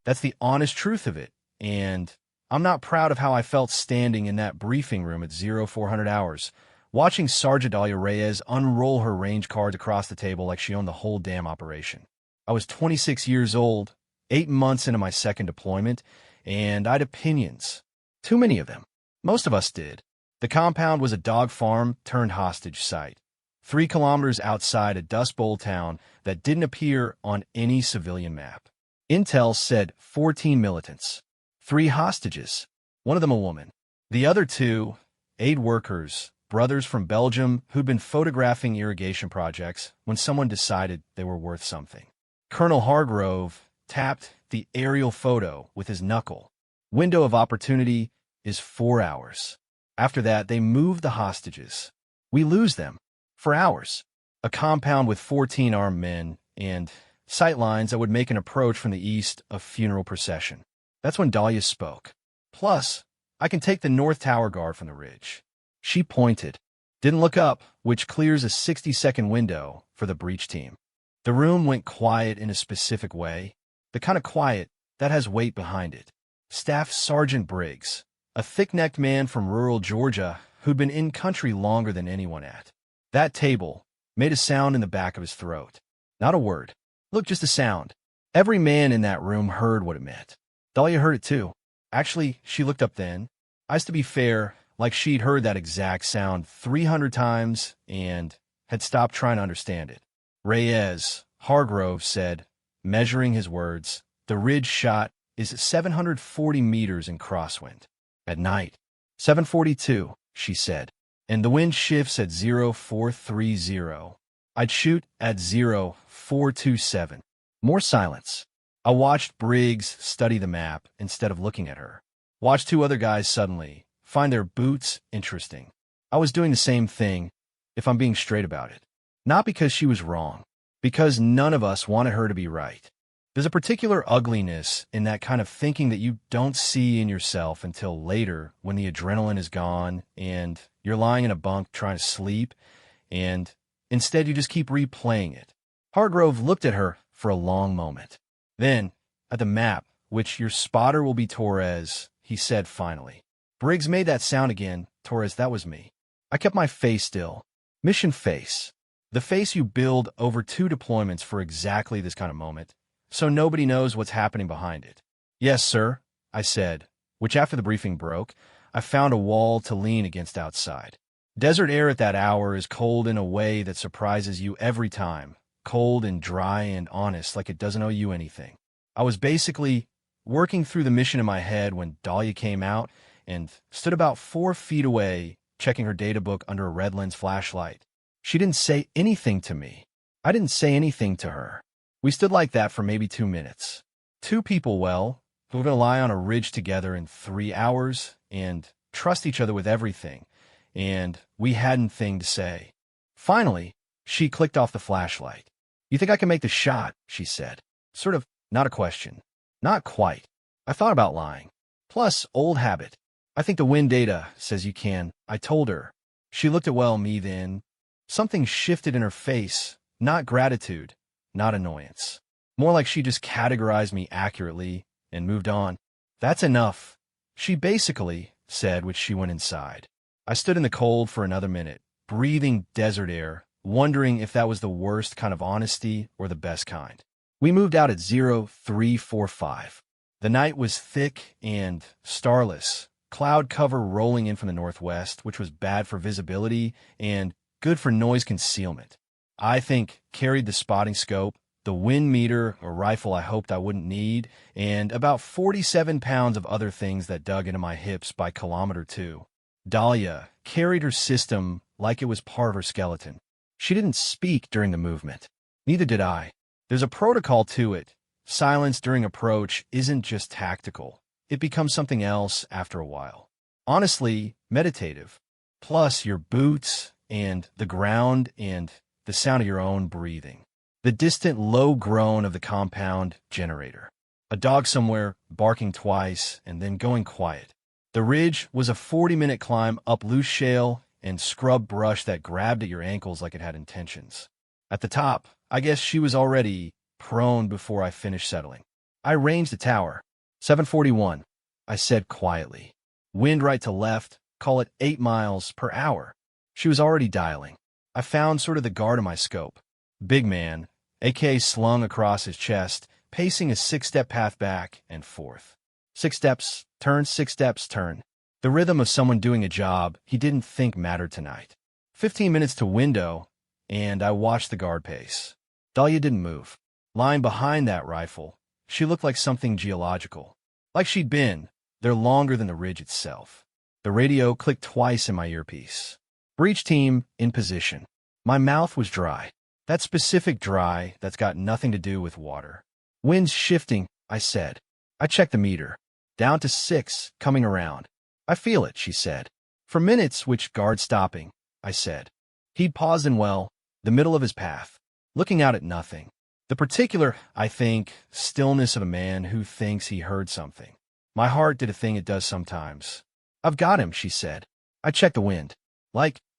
That's the honest truth of it. And I'm not proud of how I felt standing in that briefing room at 0400 hours, watching Sergeant Dahlia Reyes unroll her range cards across the table like she owned the whole damn operation. I was 26 years old, 8 months into my second deployment, and I had opinions. Too many of them. Most of us did. The compound was a dog farm turned hostage site, 3 kilometers outside a Dust Bowl town that didn't appear on any civilian map. Intel said 14 militants, 3 hostages, one of them a woman. The other 2, aid workers, brothers from Belgium who'd been photographing irrigation projects when someone decided they were worth something. Colonel Hargrove tapped the aerial photo with his knuckle. Window of opportunity is 4 hours. After that, they move the hostages. We lose them. For hours. A compound with 14 armed men and sight lines that would make an approach from the east a funeral procession. That's when Dahlia spoke. Plus, I can take the North Tower Guard from the ridge. She pointed. Didn't look up, which clears a 60-second window for the breach team. The room went quiet in a specific way. The kind of quiet that has weight behind it. Staff Sergeant Briggs, a thick-necked man from rural Georgia who'd been in country longer than anyone at. That table made a sound in the back of his throat. Not a word. Look, just a sound. Every man in that room heard what it meant. Dahlia heard it too. Actually, she looked up then. To be fair, like she'd heard that exact sound 300 times and had stopped trying to understand it. Reyes, Hargrove said, measuring his words, the ridge shot is 740 meters in crosswind. At night. 742, she said. And the wind shifts at 0430. I'd shoot at 0427. More silence. I watched Briggs study the map instead of looking at her. Watched 2 other guys suddenly find their boots interesting. I was doing the same thing, if I'm being straight about it. Not because she was wrong, because none of us wanted her to be right. There's a particular ugliness in that kind of thinking that you don't see in yourself until later when the adrenaline is gone and you're lying in a bunk trying to sleep, and instead you just keep replaying it. Hargrove looked at her for a long moment. Then, at the map, which your spotter will be Torres, he said finally. Briggs made that sound again. Torres, that was me. I kept my face still. Mission face. The face you build over 2 deployments for exactly this kind of moment, so nobody knows what's happening behind it. Yes, sir, I said, which after the briefing broke, I found a wall to lean against outside. Desert air at that hour is cold in a way that surprises you every time. Cold and dry and honest, like it doesn't owe you anything. I was basically working through the mission in my head when Dahlia came out and stood about 4 feet away, checking her data book under a red lens flashlight. She didn't say anything to me. I didn't say anything to her. We stood like that for maybe 2 minutes. 2 people, well, who were going to lie on a ridge together in 3 hours and trust each other with everything, and we hadn't thing to say. Finally, she clicked off the flashlight. You think I can make the shot, she said. Sort of, not a question. Not quite. I thought about lying. Plus, old habit. I think the wind data says you can, I told her. She looked at me then. Something shifted in her face, not gratitude, not annoyance. More like she just categorized me accurately and moved on. That's enough, she basically said, which she went inside. I stood in the cold for another minute, breathing desert air, wondering if that was the worst kind of honesty or the best kind. We moved out at 0345. The night was thick and starless, cloud cover rolling in from the northwest, which was bad for visibility and good for noise concealment. I think carried the spotting scope, the wind meter, a rifle I hoped I wouldn't need, and about 47 pounds of other things that dug into my hips by kilometer 2. Dahlia carried her system like it was part of her skeleton. She didn't speak during the movement. Neither did I. There's a protocol to it. Silence during approach isn't just tactical. It becomes something else after a while. Honestly, meditative. Plus your boots and the ground and the sound of your own breathing. The distant low groan of the compound generator. A dog somewhere barking twice and then going quiet. The ridge was a 40-minute climb up loose shale and scrub brush that grabbed at your ankles like it had intentions. At the top, I guess she was already prone before I finished settling. I ranged the tower. 741, I said quietly. Wind right to left, call it 8 miles per hour. She was already dialing. I found sort of the guard of my scope. Big man, AK slung across his chest, pacing a 6-step path back and forth. 6 steps, turn, 6 steps, turn. The rhythm of someone doing a job he didn't think mattered tonight. 15 minutes to window, and I watched the guard pace. Dahlia didn't move. Lying behind that rifle, she looked like something geological. Like she'd been there longer than the ridge itself. The radio clicked twice in my earpiece. Breach team in position. My mouth was dry. That specific dry that's got nothing to do with water. Wind's shifting, I said. I checked the meter. Down to 6, coming around. I feel it, she said. For minutes, which guard stopping, I said. He'd paused in, the middle of his path, looking out at nothing. The particular, I think, stillness of a man who thinks he heard something. My heart did a thing it does sometimes. I've got him, she said. I checked the wind.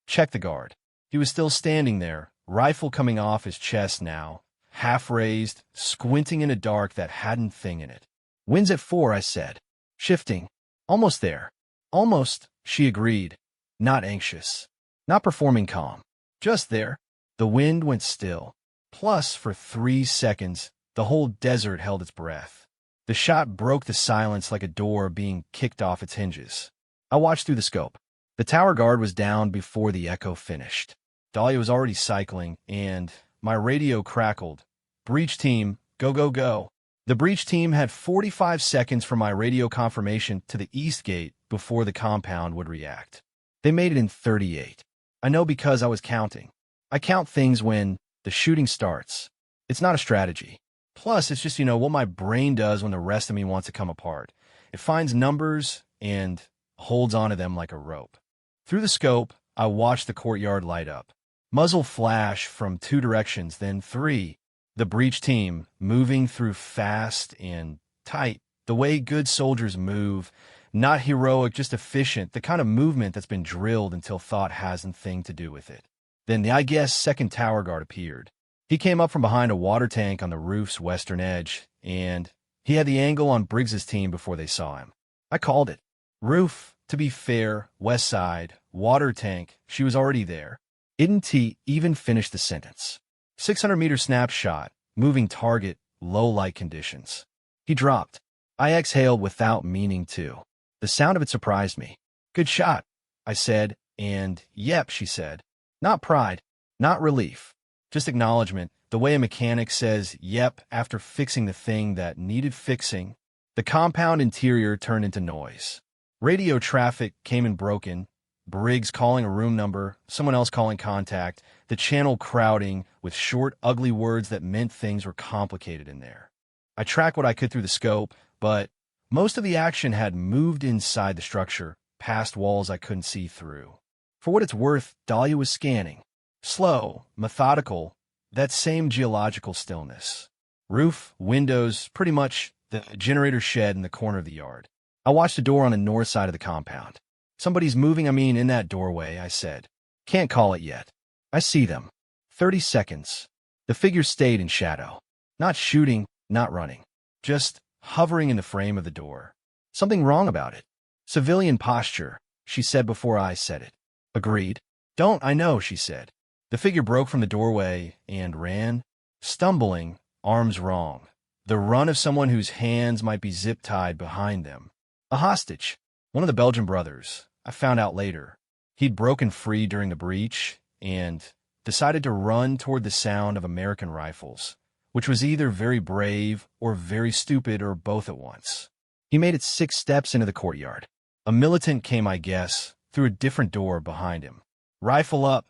Check the guard. He was still standing there, rifle coming off his chest now, half raised, squinting in a dark that hadn't thing in it. Wind's at 4, I said. Shifting. Almost there. Almost, she agreed. Not anxious. Not performing calm. Just there. The wind went still. Plus, for 3 seconds, the whole desert held its breath. The shot broke the silence like a door being kicked off its hinges. I watched through the scope. The tower guard was down before the echo finished. Dahlia was already cycling, and my radio crackled. Breach team, go, go, go. The breach team had 45 seconds from my radio confirmation to the east gate before the compound would react. They made it in 38. I know because I was counting. I count things when the shooting starts. It's not a strategy. Plus, it's just, what my brain does when the rest of me wants to come apart. It finds numbers and holds onto them like a rope. Through the scope, I watched the courtyard light up. Muzzle flash from 2 directions, then 3. The breach team moving through fast and tight, the way good soldiers move, not heroic, just efficient, the kind of movement that's been drilled until thought hasn't thing to do with it. Then the second tower guard appeared. He came up from behind a water tank on the roof's western edge, and he had the angle on Briggs's team before they saw him. I called it. Roof, to be fair, west side, water tank, she was already there. Didn't he even finish the sentence? 600-meter snapshot, moving target, low light conditions. He dropped. I exhaled without meaning to. The sound of it surprised me. Good shot, I said, and yep, she said. Not pride, not relief, just acknowledgement, the way a mechanic says yep after fixing the thing that needed fixing. The compound interior turned into noise. Radio traffic came in broken, Briggs calling a room number, someone else calling contact, the channel crowding with short, ugly words that meant things were complicated in there. I tracked what I could through the scope, but most of the action had moved inside the structure, past walls I couldn't see through. For what it's worth, Dahlia was scanning. Slow, methodical, that same geological stillness. Roof, windows, pretty much the generator shed in the corner of the yard. I watched the door on the north side of the compound. Somebody's moving, in that doorway, I said. Can't call it yet. I see them. 30 seconds. The figure stayed in shadow. Not shooting, not running. Just hovering in the frame of the door. Something wrong about it. Civilian posture, she said before I said it. Agreed. Don't I know, she said. The figure broke from the doorway and ran, stumbling, arms wrong. The run of someone whose hands might be zip-tied behind them. A hostage. One of the Belgian brothers. I found out later. He'd broken free during the breach and decided to run toward the sound of American rifles, which was either very brave or very stupid or both at once. He made it 6 steps into the courtyard. A militant came, I guess, through a different door behind him. Rifle up.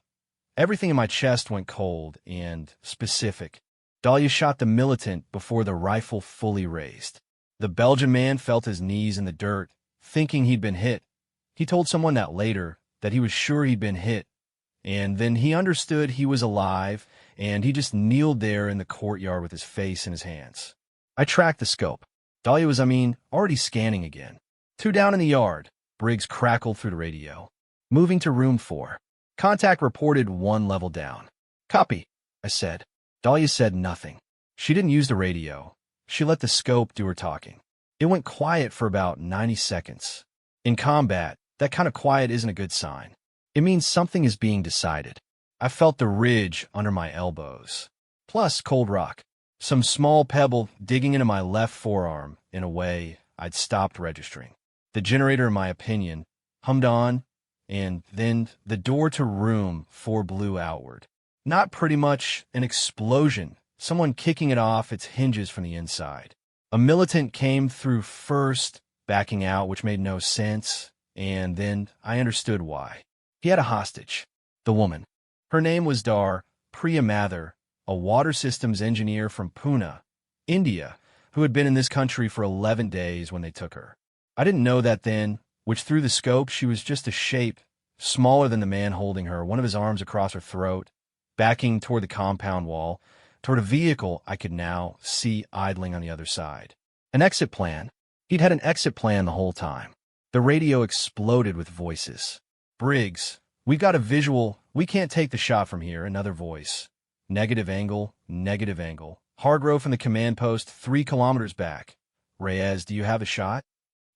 Everything in my chest went cold and specific. Dahlia shot the militant before the rifle fully raised. The Belgian man felt his knees in the dirt, thinking he'd been hit. He told someone that later, that he was sure he'd been hit, and then he understood he was alive, and he just kneeled there in the courtyard with his face in his hands. I tracked the scope. Dahlia was, already scanning again. 2 down in the yard, Briggs crackled through the radio. Moving to room 4. Contact reported 1 level down. Copy, I said. Dahlia said nothing. She didn't use the radio. She let the scope do her talking. It went quiet for about 90 seconds. In combat, that kind of quiet isn't a good sign. It means something is being decided. I felt the ridge under my elbows. Plus cold rock. Some small pebble digging into my left forearm in a way I'd stopped registering. The generator, in my opinion, hummed on, and then the door to room 4 blew outward. Not pretty much an explosion, someone kicking it off its hinges from the inside. A militant came through first, backing out, which made no sense, and then I understood why. He had a hostage. The woman. Her name was Priya Mather, a water systems engineer from Pune, India, who had been in this country for 11 days when they took her. I didn't know that then, which through the scope she was just a shape, smaller than the man holding her, one of his arms across her throat, backing toward the compound wall, toward a vehicle I could now see idling on the other side. An exit plan. He'd had an exit plan the whole time. The radio exploded with voices. Briggs, we got a visual. We can't take the shot from here. Another voice. Negative angle, negative angle. Hargrove from the command post 3 kilometers back. Reyes, do you have a shot?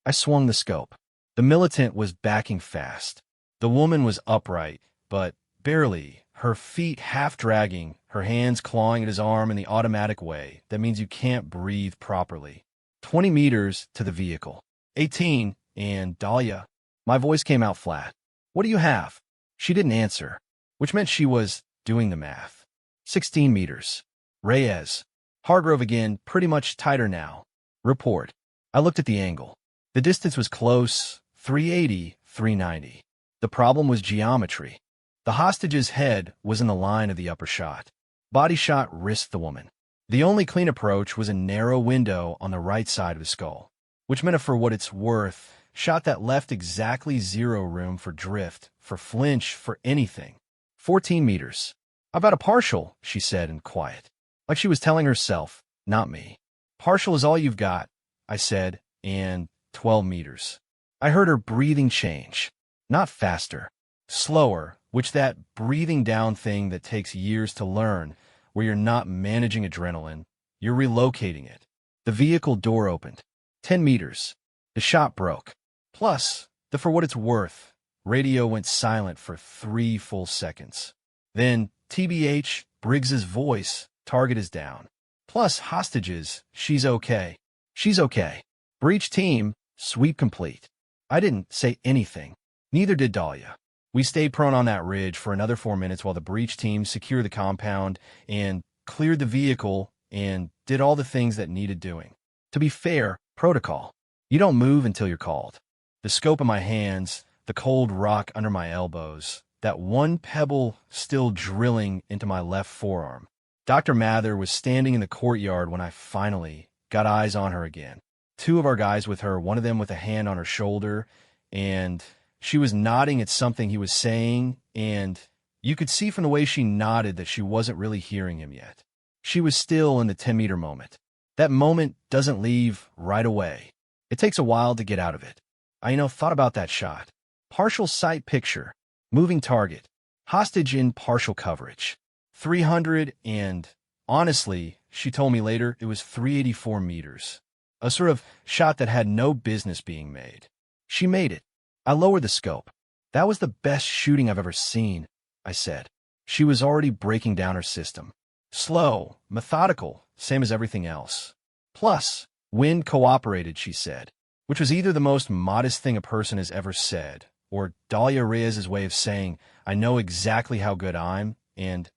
I swung the scope. The militant was backing fast. The woman was upright, but barely, her feet half dragging, her hands clawing at his arm in the automatic way. That means you can't breathe properly. 20 meters to the vehicle. 18, and Dahlia. My voice came out flat. What do you have? She didn't answer, which meant she was doing the math. 16 meters. Reyes. Hargrove again, pretty much tighter now. Report. I looked at the angle. The distance was close, 380, 390. The problem was geometry. The hostage's head was in the line of the upper shot. Body shot risked the woman. The only clean approach was a narrow window on the right side of the skull, which meant for what it's worth, shot that left exactly 0 room for drift, for flinch, for anything. 14 meters. About a partial, she said in quiet, like she was telling herself, not me. Partial is all you've got, I said, and 12 meters. I heard her breathing change. Not faster, slower, which that breathing down thing that takes years to learn, where you're not managing adrenaline, you're relocating it. The vehicle door opened. 10 meters. The shot broke. Plus, the for what it's worth, radio went silent for 3 full seconds. Then, TBH, Briggs's voice, target is down. Plus, hostages, she's okay. She's okay. Breach team, sweep complete. I didn't say anything. Neither did Dahlia. We stayed prone on that ridge for another 4 minutes while the breach team secured the compound and cleared the vehicle and did all the things that needed doing. To be fair, protocol. You don't move until you're called. The scope in my hands, the cold rock under my elbows, that one pebble still drilling into my left forearm. Dr. Mather was standing in the courtyard when I finally got eyes on her again. 2 of our guys with her, one of them with a hand on her shoulder, and she was nodding at something he was saying, and you could see from the way she nodded that she wasn't really hearing him yet. She was still in the 10-meter moment. That moment doesn't leave right away. It takes a while to get out of it. I thought about that shot. Partial sight picture, moving target, hostage in partial coverage. 300 and, honestly, she told me later, it was 384 meters. A sort of shot that had no business being made. She made it. I lowered the scope. That was the best shooting I've ever seen, I said. She was already breaking down her system. Slow, methodical, same as everything else. Plus, wind cooperated, she said, which was either the most modest thing a person has ever said, or Dahlia Reyes' way of saying, I know exactly how good I'm, and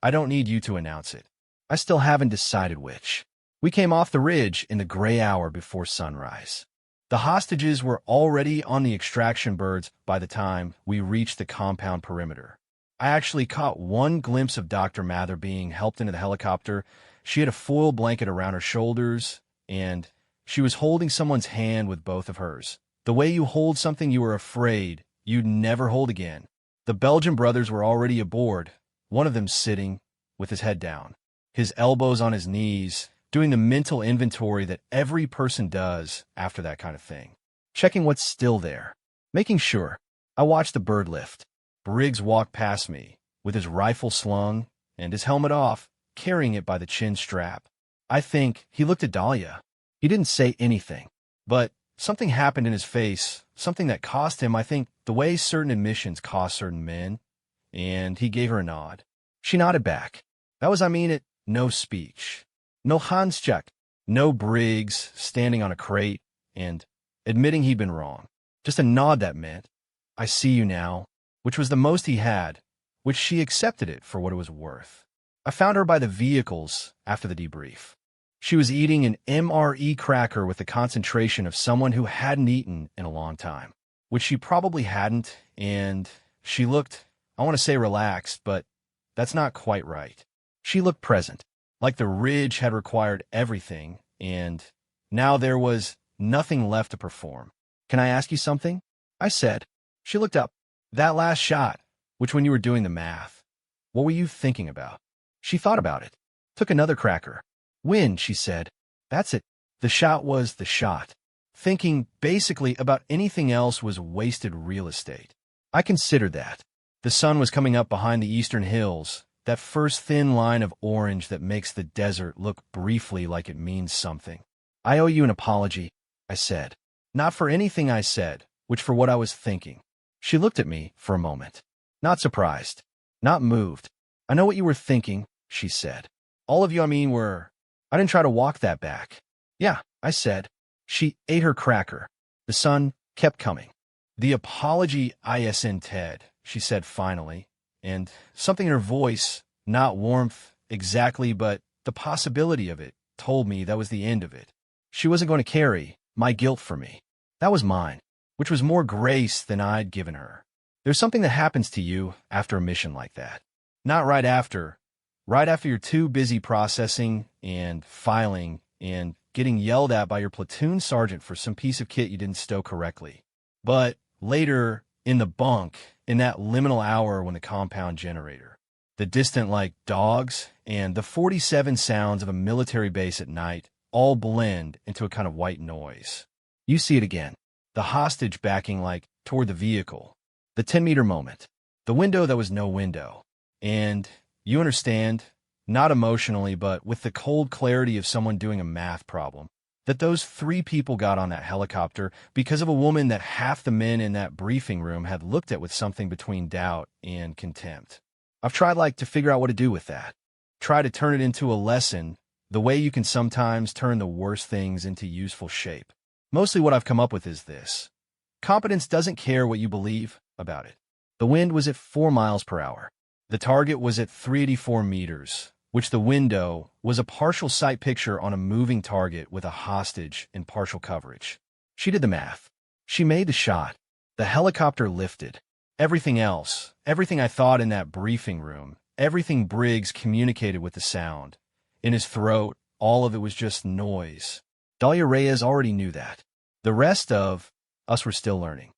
I don't need you to announce it. I still haven't decided which. We came off the ridge in the gray hour before sunrise. The hostages were already on the extraction birds by the time we reached the compound perimeter. I actually caught one glimpse of Dr. Mather being helped into the helicopter. She had a foil blanket around her shoulders, and she was holding someone's hand with both of hers. The way you hold something you were afraid you'd never hold again. The Belgian brothers were already aboard, one of them sitting with his head down, his elbows on his knees, doing the mental inventory that every person does after that kind of thing. Checking what's still there. Making sure. I watched the bird lift. Briggs walked past me, with his rifle slung and his helmet off, carrying it by the chin strap. I think he looked at Dahlia. He didn't say anything, but something happened in his face, something that cost him, I think, the way certain admissions cost certain men, and he gave her a nod. She nodded back. That was, I mean it, no speech. No handshake. No Briggs standing on a crate and admitting he'd been wrong. Just a nod that meant, I see you now, which was the most he had, which she accepted it for what it was worth. I found her by the vehicles after the debrief. She was eating an MRE cracker with the concentration of someone who hadn't eaten in a long time, which she probably hadn't, and she looked, I want to say relaxed, but that's not quite right. She looked present, like the ridge had required everything, and now there was nothing left to perform. Can I ask you something? I said. She looked up. That last shot, which when you were doing the math, what were you thinking about? She thought about it. Took another cracker. Win, she said. That's it. The shot was the shot. Thinking basically about anything else was wasted real estate. I considered that. The sun was coming up behind the eastern hills, that first thin line of orange that makes the desert look briefly like it means something. I owe you an apology, I said. Not for anything I said, which for what I was thinking. She looked at me for a moment. Not surprised. Not moved. I know what you were thinking, she said. All of you, I mean, were... I didn't try to walk that back. Yeah, I said. She ate her cracker. The sun kept coming. The apology ISN Ted, she said finally, and something in her voice, not warmth exactly, but the possibility of it, told me that was the end of it. She wasn't going to carry my guilt for me. That was mine, which was more grace than I'd given her. There's something that happens to you after a mission like that. Not right after. Right after you're too busy processing and filing and getting yelled at by your platoon sergeant for some piece of kit you didn't stow correctly. But later, in the bunk, in that liminal hour when the compound generator, the distant like dogs, and the 47 sounds of a military base at night all blend into a kind of white noise. You see it again. The hostage backing like toward the vehicle. The 10-meter moment. The window that was no window. And you understand, not emotionally, but with the cold clarity of someone doing a math problem, that those 3 people got on that helicopter because of a woman that half the men in that briefing room had looked at with something between doubt and contempt. I've tried to figure out what to do with that. Try to turn it into a lesson, the way you can sometimes turn the worst things into useful shape. Mostly what I've come up with is this. Competence doesn't care what you believe about it. The wind was at 4 miles per hour. The target was at 384 meters, which the window was a partial sight picture on a moving target with a hostage in partial coverage. She did the math. She made the shot. The helicopter lifted. Everything else, everything I thought in that briefing room, everything Briggs communicated with the sound. In his throat, all of it was just noise. Dahlia Reyes already knew that. The rest of us were still learning.